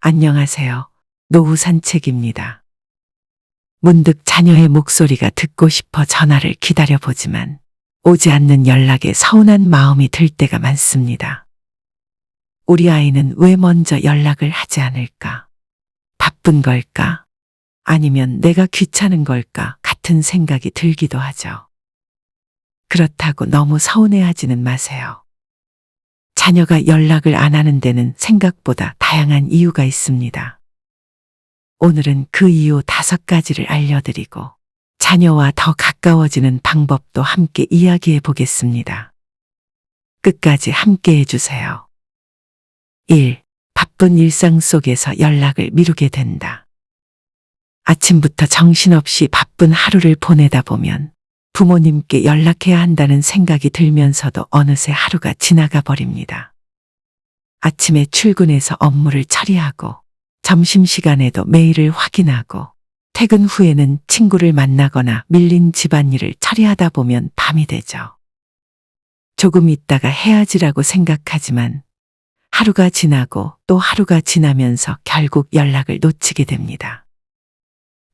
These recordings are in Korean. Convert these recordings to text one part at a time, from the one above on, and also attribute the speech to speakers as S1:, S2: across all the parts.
S1: 안녕하세요. 노후 산책입니다. 문득 자녀의 목소리가 듣고 싶어 전화를 기다려보지만 오지 않는 연락에 서운한 마음이 들 때가 많습니다. 우리 아이는 왜 먼저 연락을 하지 않을까? 바쁜 걸까? 아니면 내가 귀찮은 걸까? 같은 생각이 들기도 하죠. 그렇다고 너무 서운해하지는 마세요. 자녀가 연락을 안 하는 데는 생각보다 다양한 이유가 있습니다. 오늘은 그 이유 5가지를 알려드리고 자녀와 더 가까워지는 방법도 함께 이야기해 보겠습니다. 끝까지 함께 해주세요. 1. 바쁜 일상 속에서 연락을 미루게 된다. 아침부터 정신없이 바쁜 하루를 보내다 보면 부모님께 연락해야 한다는 생각이 들면서도 어느새 하루가 지나가 버립니다. 아침에 출근해서 업무를 처리하고 점심시간에도 메일을 확인하고 퇴근 후에는 친구를 만나거나 밀린 집안일을 처리하다 보면 밤이 되죠. 조금 있다가 해야지라고 생각하지만 하루가 지나고 또 하루가 지나면서 결국 연락을 놓치게 됩니다.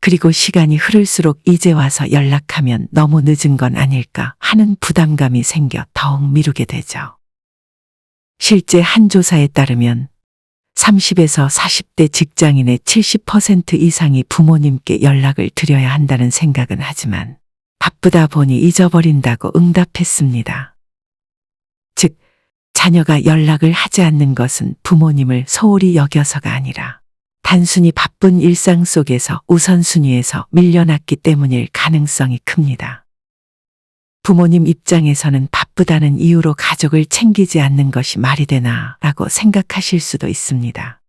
S1: 그리고 시간이 흐를수록 이제 와서 연락하면 너무 늦은 건 아닐까 하는 부담감이 생겨 더욱 미루게 되죠. 실제 한 조사에 따르면 30에서 40대 직장인의 70% 이상이 부모님께 연락을 드려야 한다는 생각은 하지만 바쁘다 보니 잊어버린다고 응답했습니다. 즉, 자녀가 연락을 하지 않는 것은 부모님을 소홀히 여겨서가 아니라 단순히 바쁜 일상 속에서 우선순위에서 밀려났기 때문일 가능성이 큽니다. 부모님 입장에서는 바쁘다는 이유로 가족을 챙기지 않는 것이 말이 되나 라고 생각하실 수도 있습니다.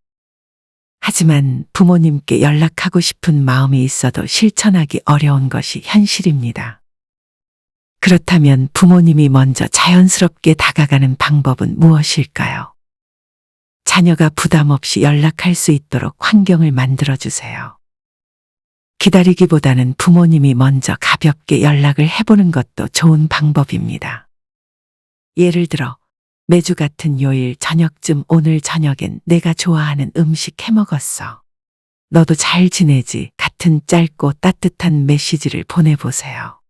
S1: 하지만 부모님께 연락하고 싶은 마음이 있어도 실천하기 어려운 것이 현실입니다. 그렇다면 부모님이 먼저 자연스럽게 다가가는 방법은 무엇일까요? 자녀가 부담 없이 연락할 수 있도록 환경을 만들어주세요. 기다리기보다는 부모님이 먼저 가볍게 연락을 해보는 것도 좋은 방법입니다. 예를 들어 매주 같은 요일 저녁쯤 오늘 저녁엔 내가 좋아하는 음식 해먹었어. 너도 잘 지내지? 같은 짧고 따뜻한 메시지를 보내보세요.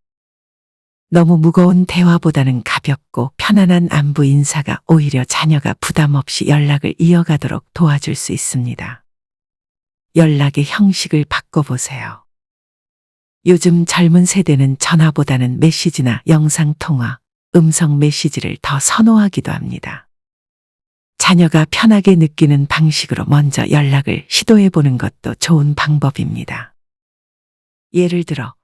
S1: 너무 무거운 대화보다는 가볍고 편안한 안부 인사가 오히려 자녀가 부담 없이 연락을 이어가도록 도와줄 수 있습니다. 연락의 형식을 바꿔보세요. 요즘 젊은 세대는 전화보다는 메시지나 영상통화, 음성 메시지를 더 선호하기도 합니다. 자녀가 편하게 느끼는 방식으로 먼저 연락을 시도해보는 것도 좋은 방법입니다. 예를 들어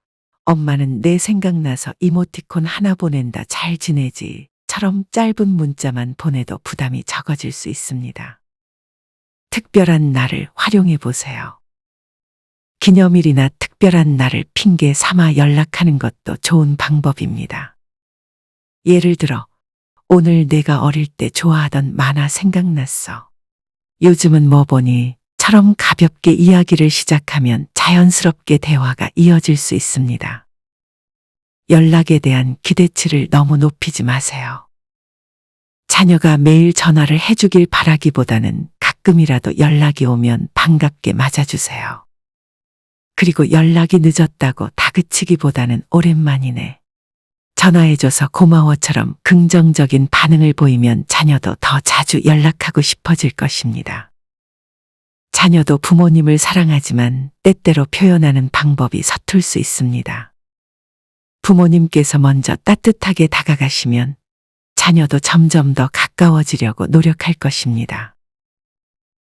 S1: 엄마는 내 생각나서 이모티콘 하나 보낸다 잘 지내지 처럼 짧은 문자만 보내도 부담이 적어질 수 있습니다. 특별한 날을 활용해 보세요. 기념일이나 특별한 날을 핑계 삼아 연락하는 것도 좋은 방법입니다. 예를 들어 오늘 내가 어릴 때 좋아하던 만화 생각났어. 요즘은 뭐 보니? 처럼 가볍게 이야기를 시작하면 자연스럽게 대화가 이어질 수 있습니다. 연락에 대한 기대치를 너무 높이지 마세요. 자녀가 매일 전화를 해주길 바라기보다는 가끔이라도 연락이 오면 반갑게 맞아주세요. 그리고 연락이 늦었다고 다그치기보다는 오랜만이네. 전화해줘서 고마워처럼 긍정적인 반응을 보이면 자녀도 더 자주 연락하고 싶어질 것입니다. 자녀도 부모님을 사랑하지만 때때로 표현하는 방법이 서툴 수 있습니다. 부모님께서 먼저 따뜻하게 다가가시면 자녀도 점점 더 가까워지려고 노력할 것입니다.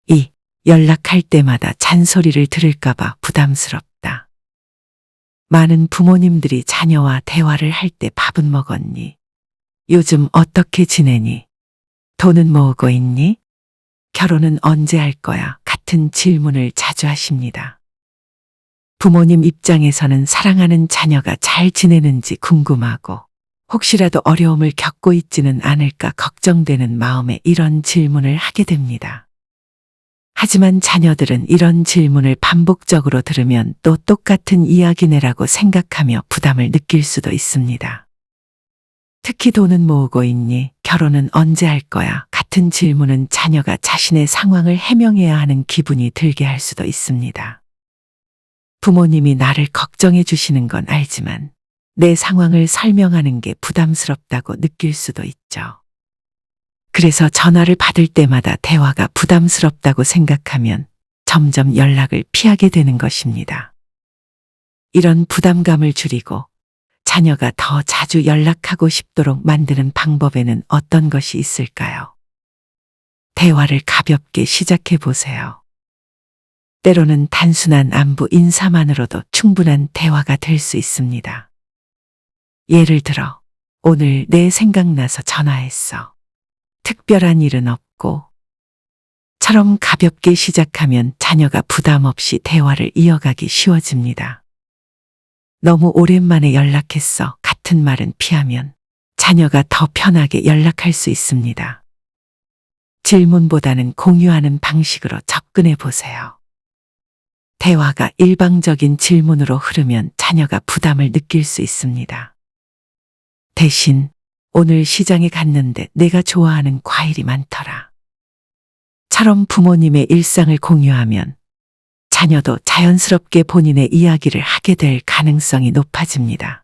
S1: 2. 연락할 때마다 잔소리를 들을까봐 부담스럽다. 많은 부모님들이 자녀와 대화를 할 때 밥은 먹었니? 요즘 어떻게 지내니? 돈은 모으고 있니? 결혼은 언제 할 거야? 같은 질문을 자주 하십니다. 부모님 입장에서는 사랑하는 자녀가 잘 지내는지 궁금하고 혹시라도 어려움을 겪고 있지는 않을까 걱정되는 마음에 이런 질문을 하게 됩니다. 하지만 자녀들은 이런 질문을 반복적으로 들으면 또 똑같은 이야기네라고 생각하며 부담을 느낄 수도 있습니다. 특히 돈은 모으고 있니? 결혼은 언제 할 거야? 같은 질문은 자녀가 자신의 상황을 해명해야 하는 기분이 들게 할 수도 있습니다. 부모님이 나를 걱정해 주시는 건 알지만 내 상황을 설명하는 게 부담스럽다고 느낄 수도 있죠. 그래서 전화를 받을 때마다 대화가 부담스럽다고 생각하면 점점 연락을 피하게 되는 것입니다. 이런 부담감을 줄이고 자녀가 더 자주 연락하고 싶도록 만드는 방법에는 어떤 것이 있을까요? 대화를 가볍게 시작해 보세요. 때로는 단순한 안부 인사만으로도 충분한 대화가 될 수 있습니다. 예를 들어, 오늘 내 생각나서 전화했어. 특별한 일은 없고. 처럼 가볍게 시작하면 자녀가 부담 없이 대화를 이어가기 쉬워집니다. 너무 오랜만에 연락했어 같은 말은 피하면 자녀가 더 편하게 연락할 수 있습니다. 질문보다는 공유하는 방식으로 접근해 보세요. 대화가 일방적인 질문으로 흐르면 자녀가 부담을 느낄 수 있습니다. 대신 오늘 시장에 갔는데 내가 좋아하는 과일이 많더라. 처럼 부모님의 일상을 공유하면 자녀도 자연스럽게 본인의 이야기를 하게 될 가능성이 높아집니다.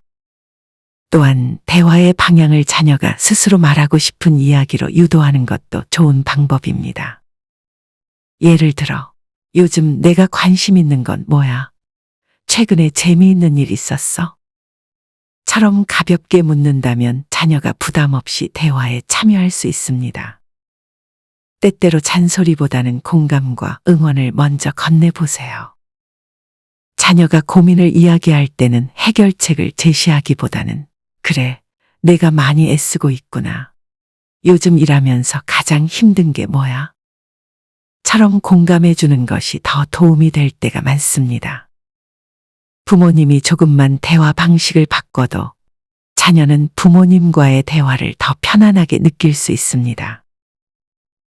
S1: 또한 대화의 방향을 자녀가 스스로 말하고 싶은 이야기로 유도하는 것도 좋은 방법입니다. 예를 들어, 요즘 내가 관심 있는 건 뭐야? 최근에 재미있는 일 있었어? 처럼 가볍게 묻는다면 자녀가 부담 없이 대화에 참여할 수 있습니다. 때때로 잔소리보다는 공감과 응원을 먼저 건네보세요. 자녀가 고민을 이야기할 때는 해결책을 제시하기보다는 그래, 내가 많이 애쓰고 있구나. 요즘 일하면서 가장 힘든 게 뭐야? 처럼 공감해 주는 것이 더 도움이 될 때가 많습니다. 부모님이 조금만 대화 방식을 바꿔도 자녀는 부모님과의 대화를 더 편안하게 느낄 수 있습니다.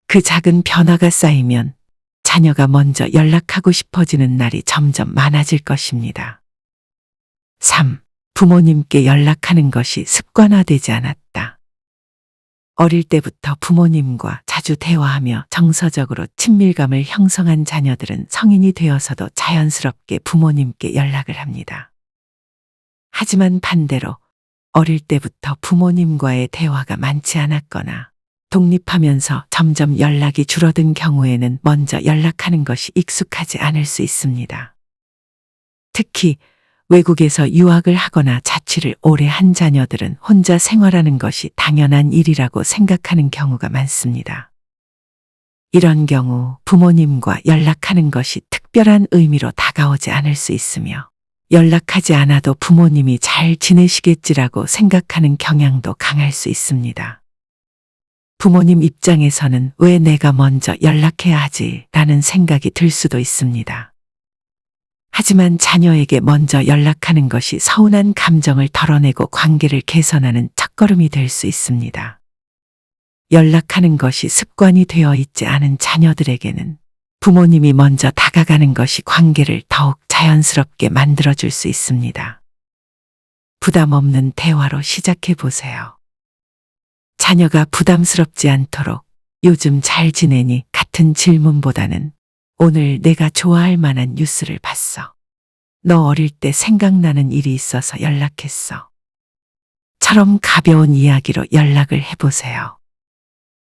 S1: 그 작은 변화가 쌓이면 자녀가 먼저 연락하고 싶어지는 날이 점점 많아질 것입니다. 3. 부모님께 연락하는 것이 습관화되지 않았다. 어릴 때부터 부모님과 자주 대화하며 정서적으로 친밀감을 형성한 자녀들은 성인이 되어서도 자연스럽게 부모님께 연락을 합니다. 하지만 반대로 어릴 때부터 부모님과의 대화가 많지 않았거나 독립하면서 점점 연락이 줄어든 경우에는 먼저 연락하는 것이 익숙하지 않을 수 있습니다. 특히 외국에서 유학을 하거나 자취를 오래 한 자녀들은 혼자 생활하는 것이 당연한 일이라고 생각하는 경우가 많습니다. 이런 경우 부모님과 연락하는 것이 특별한 의미로 다가오지 않을 수 있으며 연락하지 않아도 부모님이 잘 지내시겠지라고 생각하는 경향도 강할 수 있습니다. 부모님 입장에서는 왜 내가 먼저 연락해야 하지? 라는 생각이 들 수도 있습니다. 하지만 자녀에게 먼저 연락하는 것이 서운한 감정을 덜어내고 관계를 개선하는 첫걸음이 될 수 있습니다. 연락하는 것이 습관이 되어 있지 않은 자녀들에게는 부모님이 먼저 다가가는 것이 관계를 더욱 자연스럽게 만들어줄 수 있습니다. 부담 없는 대화로 시작해 보세요. 자녀가 부담스럽지 않도록 요즘 잘 지내니 같은 질문보다는 오늘 내가 좋아할 만한 뉴스를 봤어. 너 어릴 때 생각나는 일이 있어서 연락했어. 처럼 가벼운 이야기로 연락을 해보세요.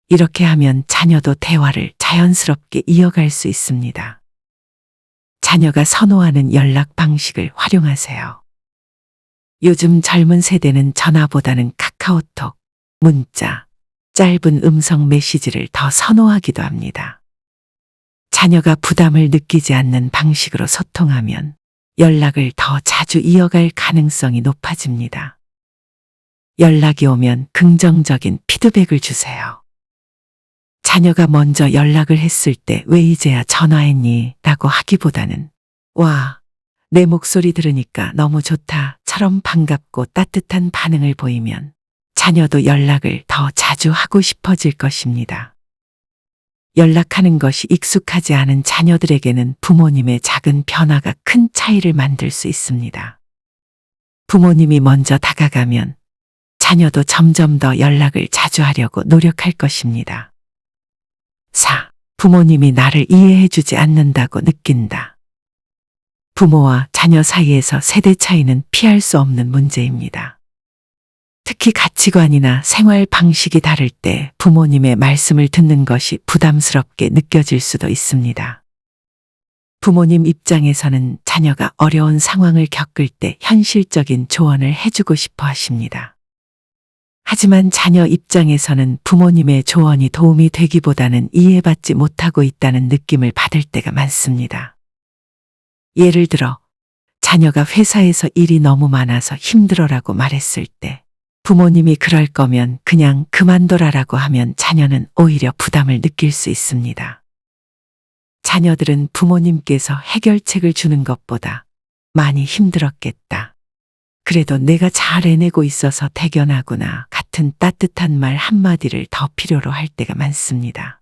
S1: 이렇게 하면 자녀도 대화를 자연스럽게 이어갈 수 있습니다. 자녀가 선호하는 연락 방식을 활용하세요. 요즘 젊은 세대는 전화보다는 카카오톡, 문자, 짧은 음성 메시지를 더 선호하기도 합니다. 자녀가 부담을 느끼지 않는 방식으로 소통하면 연락을 더 자주 이어갈 가능성이 높아집니다. 연락이 오면 긍정적인 피드백을 주세요. 자녀가 먼저 연락을 했을 때 왜 이제야 전화했니? 라고 하기보다는 와, 내 목소리 들으니까 너무 좋다 처럼 반갑고 따뜻한 반응을 보이면 자녀도 연락을 더 자주 하고 싶어질 것입니다. 연락하는 것이 익숙하지 않은 자녀들에게는 부모님의 작은 변화가 큰 차이를 만들 수 있습니다. 부모님이 먼저 다가가면 자녀도 점점 더 연락을 자주 하려고 노력할 것입니다. 4. 부모님이 나를 이해해주지 않는다고 느낀다. 부모와 자녀 사이에서 세대 차이는 피할 수 없는 문제입니다. 특히 가치관이나 생활 방식이 다를 때 부모님의 말씀을 듣는 것이 부담스럽게 느껴질 수도 있습니다. 부모님 입장에서는 자녀가 어려운 상황을 겪을 때 현실적인 조언을 해주고 싶어 하십니다. 하지만 자녀 입장에서는 부모님의 조언이 도움이 되기보다는 이해받지 못하고 있다는 느낌을 받을 때가 많습니다. 예를 들어, 자녀가 회사에서 일이 너무 많아서 힘들어라고 말했을 때 부모님이 그럴 거면 그냥 그만둬라라고 하면 자녀는 오히려 부담을 느낄 수 있습니다. 자녀들은 부모님께서 해결책을 주는 것보다 많이 힘들었겠다. 그래도 내가 잘 해내고 있어서 대견하구나 같은 따뜻한 말 한마디를 더 필요로 할 때가 많습니다.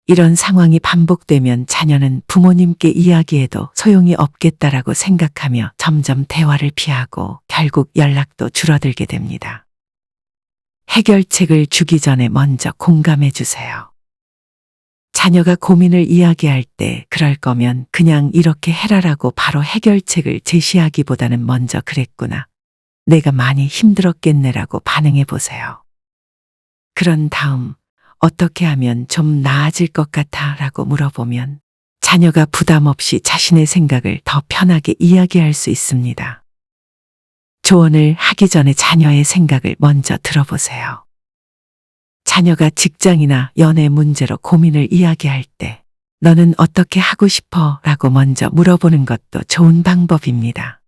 S1: 이런 상황이 반복되면 자녀는 부모님께 이야기해도 소용이 없겠다라고 생각하며 점점 대화를 피하고 결국 연락도 줄어들게 됩니다. 해결책을 주기 전에 먼저 공감해 주세요. 자녀가 고민을 이야기할 때 그럴 거면 그냥 이렇게 해라라고 바로 해결책을 제시하기보다는 먼저 그랬구나. 내가 많이 힘들었겠네라고 반응해 보세요. 그런 다음 어떻게 하면 좀 나아질 것 같아 라고 물어보면 자녀가 부담 없이 자신의 생각을 더 편하게 이야기할 수 있습니다. 조언을 하기 전에 자녀의 생각을 먼저 들어보세요. 자녀가 직장이나 연애 문제로 고민을 이야기할 때 너는 어떻게 하고 싶어? 라고 먼저 물어보는 것도 좋은 방법입니다.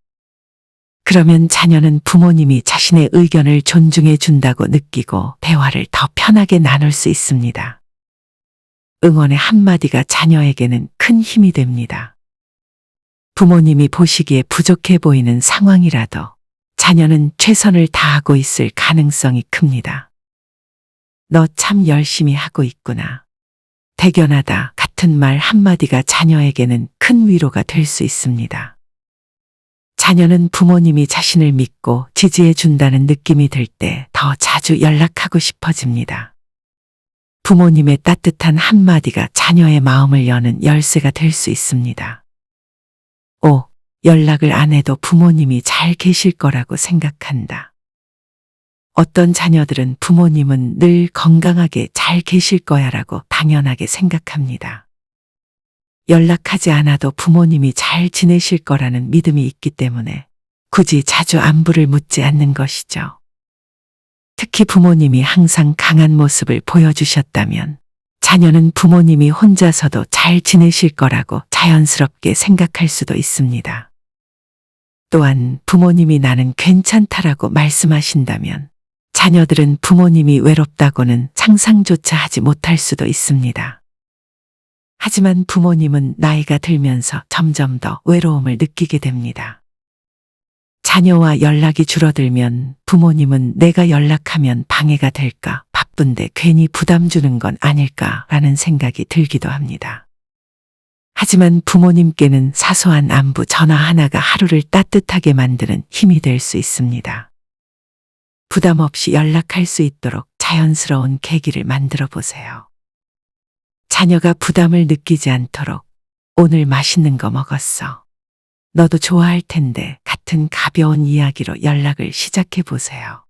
S1: 그러면 자녀는 부모님이 자신의 의견을 존중해 준다고 느끼고 대화를 더 편하게 나눌 수 있습니다. 응원의 한마디가 자녀에게는 큰 힘이 됩니다. 부모님이 보시기에 부족해 보이는 상황이라도 자녀는 최선을 다하고 있을 가능성이 큽니다. 너 참 열심히 하고 있구나. 대견하다 같은 말 한마디가 자녀에게는 큰 위로가 될 수 있습니다. 자녀는 부모님이 자신을 믿고 지지해 준다는 느낌이 들 때 더 자주 연락하고 싶어집니다. 부모님의 따뜻한 한마디가 자녀의 마음을 여는 열쇠가 될 수 있습니다. 5. 연락을 안 해도 부모님이 잘 계실 거라고 생각한다. 어떤 자녀들은 부모님은 늘 건강하게 잘 계실 거야 라고 당연하게 생각합니다. 연락하지 않아도 부모님이 잘 지내실 거라는 믿음이 있기 때문에 굳이 자주 안부를 묻지 않는 것이죠. 특히 부모님이 항상 강한 모습을 보여주셨다면 자녀는 부모님이 혼자서도 잘 지내실 거라고 자연스럽게 생각할 수도 있습니다. 또한 부모님이 나는 괜찮다라고 말씀하신다면 자녀들은 부모님이 외롭다고는 상상조차 하지 못할 수도 있습니다. 하지만 부모님은 나이가 들면서 점점 더 외로움을 느끼게 됩니다. 자녀와 연락이 줄어들면 부모님은 내가 연락하면 방해가 될까, 바쁜데 괜히 부담 주는 건 아닐까라는 생각이 들기도 합니다. 하지만 부모님께는 사소한 안부 전화 하나가 하루를 따뜻하게 만드는 힘이 될 수 있습니다. 부담 없이 연락할 수 있도록 자연스러운 계기를 만들어 보세요. 자녀가 부담을 느끼지 않도록 오늘 맛있는 거 먹었어. 너도 좋아할 텐데 같은 가벼운 이야기로 연락을 시작해 보세요.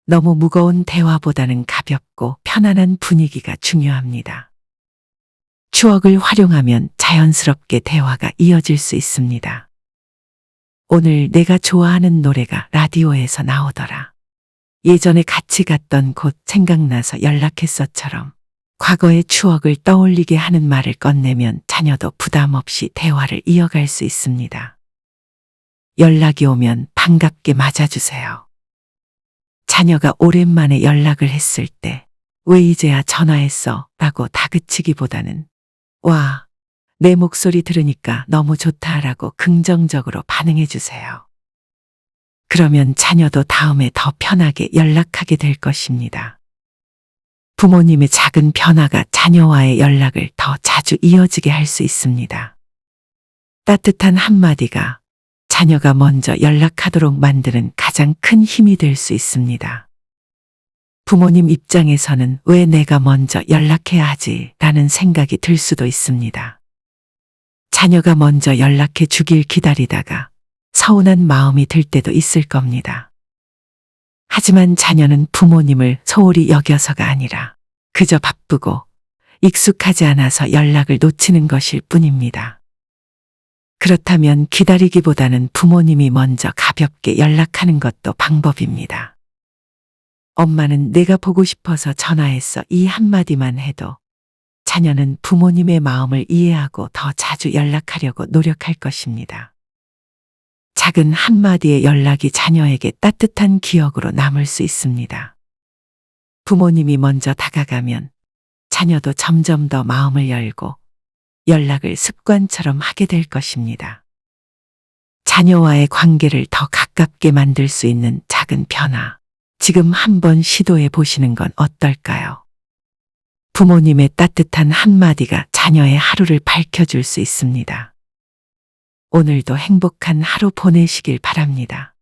S1: 너무 무거운 대화보다는 가볍고 편안한 분위기가 중요합니다. 추억을 활용하면 자연스럽게 대화가 이어질 수 있습니다. 오늘 내가 좋아하는 노래가 라디오에서 나오더라. 예전에 같이 갔던 곳 생각나서 연락했어처럼 과거의 추억을 떠올리게 하는 말을 꺼내면 자녀도 부담 없이 대화를 이어갈 수 있습니다. 연락이 오면 반갑게 맞아주세요. 자녀가 오랜만에 연락을 했을 때 왜 이제야 전화했어? 라고 다그치기보다는 와, 내 목소리 들으니까 너무 좋다라고 긍정적으로 반응해 주세요. 그러면 자녀도 다음에 더 편하게 연락하게 될 것입니다. 부모님의 작은 변화가 자녀와의 연락을 더 자주 이어지게 할 수 있습니다. 따뜻한 한마디가 자녀가 먼저 연락하도록 만드는 가장 큰 힘이 될 수 있습니다. 부모님 입장에서는 왜 내가 먼저 연락해야 하지? 라는 생각이 들 수도 있습니다. 자녀가 먼저 연락해 주길 기다리다가 서운한 마음이 들 때도 있을 겁니다. 하지만 자녀는 부모님을 소홀히 여겨서가 아니라 그저 바쁘고 익숙하지 않아서 연락을 놓치는 것일 뿐입니다. 그렇다면 기다리기보다는 부모님이 먼저 가볍게 연락하는 것도 방법입니다. 엄마는 내가 보고 싶어서 전화했어. 이 한마디만 해도 자녀는 부모님의 마음을 이해하고 더 자주 연락하려고 노력할 것입니다. 작은 한마디의 연락이 자녀에게 따뜻한 기억으로 남을 수 있습니다. 부모님이 먼저 다가가면 자녀도 점점 더 마음을 열고 연락을 습관처럼 하게 될 것입니다. 자녀와의 관계를 더 가깝게 만들 수 있는 작은 변화, 지금 한번 시도해 보시는 건 어떨까요? 부모님의 따뜻한 한마디가 자녀의 하루를 밝혀줄 수 있습니다. 오늘도 행복한 하루 보내시길 바랍니다.